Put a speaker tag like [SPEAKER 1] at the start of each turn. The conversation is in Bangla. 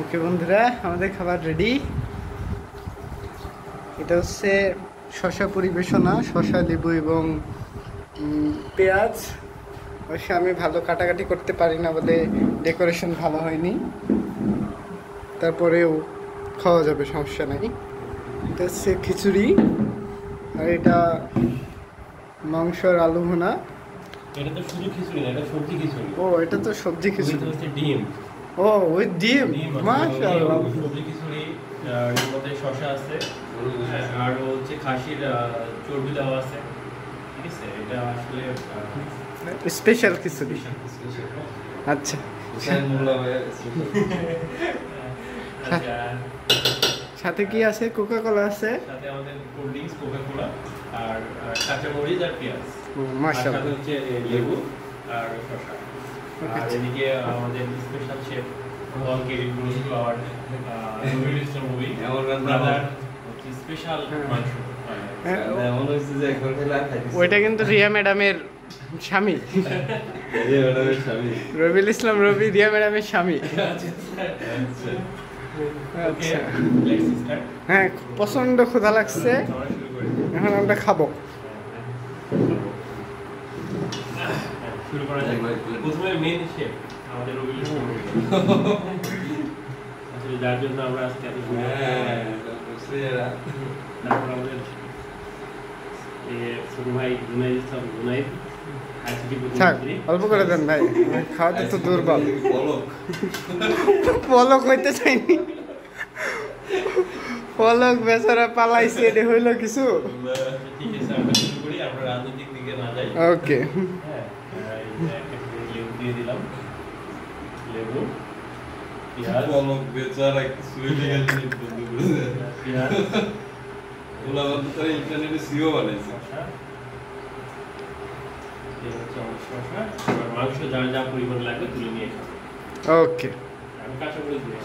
[SPEAKER 1] ওকে বন্ধুরা, আমাদের খাবার রেডি। এটা হচ্ছে শসা পরিবেশনা, শসা, লেবু এবং পেঁয়াজ। অবশ্য আমি ভালো কাটাকাটি করতে পারি না বলে ডেকোরেশন ভালো হয়নি, তারপরেও খাওয়া যাবে, সমস্যা নাই। এটা হচ্ছে খিচুড়ি, আর এটা মাংস আর আলু ভুনা।
[SPEAKER 2] এটা তো শুধু খিচুড়ি না, এটা সবজি খিচুড়ি।
[SPEAKER 1] ও, এটা তো সবজি খিচুড়ি।
[SPEAKER 2] হচ্ছে ডিম।
[SPEAKER 1] ও, উইথ ডিম, মাশাআল্লাহ।
[SPEAKER 2] সবজি খিচুড়ি, আর এর মধ্যে শসা আছে, আর হচ্ছে খাসির চর্বি দেওয়া আছে। ঠিক আছে, এটা আসলে
[SPEAKER 1] স্পেশাল খিচুড়ি। আচ্ছা, সাথে কি আছে? কোকা কোলা আছে,
[SPEAKER 2] সাথে আমাদের কোল্ড ড্রিঙ্কস, কোকা কোলা, আর কাঁচা মরিচ আর পেঁয়াজ।
[SPEAKER 1] মাশাআল্লাহ।
[SPEAKER 2] সাথে হচ্ছে লেবু আর শসা। আর এদিকে আমাদের স্পেশাল শেফ অলকেডি ব্রোস ফ্লাওয়ার রবিউল ইসলাম মুভি ব্রাদার হচ্ছে স্পেশাল মাংস।
[SPEAKER 3] এমন হয়েছে যে এখন খেলে আর খাইতেছি।
[SPEAKER 1] ওইটা কিন্তু রিয়া ম্যাডামের স্বামী, রবিউল ইসলাম রবি রিয়া ম্যাডামের স্বামী। আচ্ছা, হ্যাঁ, প্রচন্ড ক্ষুধা লাগছে, এখন আমরা খাবো।
[SPEAKER 2] শুরু করা যাক। প্রথমে মেন শেফ আমাদের রবিউল ইসলাম মুভি, আসলে যার জন্য আমরা আজকে এত তারপর আমাদের ছোট ভাই জুনাইদ ইসলাম, জুনাইদ
[SPEAKER 1] থাক, অল্প করে দেন ভাই, খাওয়াতে তো দুর্বল। পলক হইতে চাইনি, পলক বেচারা পালাইছে, এটা হইলো কিছু।
[SPEAKER 2] ঠিক আছে, আমরা শুরু করি, আমরা রাজনৈতিক দিকে না যাই।
[SPEAKER 1] ওকে,
[SPEAKER 2] হ্যাঁ, লেবু দিয়ে দিলাম, লেবু, পেঁয়াজ,
[SPEAKER 3] পলক বেচারা কিছুই লেগে গেছে বন্ধু করে।
[SPEAKER 2] পেঁয়াজ,
[SPEAKER 3] ওলা বন্ধু তো ইন্টারনেটে সিও বানাইছে।
[SPEAKER 2] শসা, এই হচ্ছে আমার শসা। এবার মাংস যার যা পরিমাণ লাগবে তুলে নিয়ে খাবো।
[SPEAKER 1] ওকে।
[SPEAKER 2] আমি কাঁচা মরিচ দিই।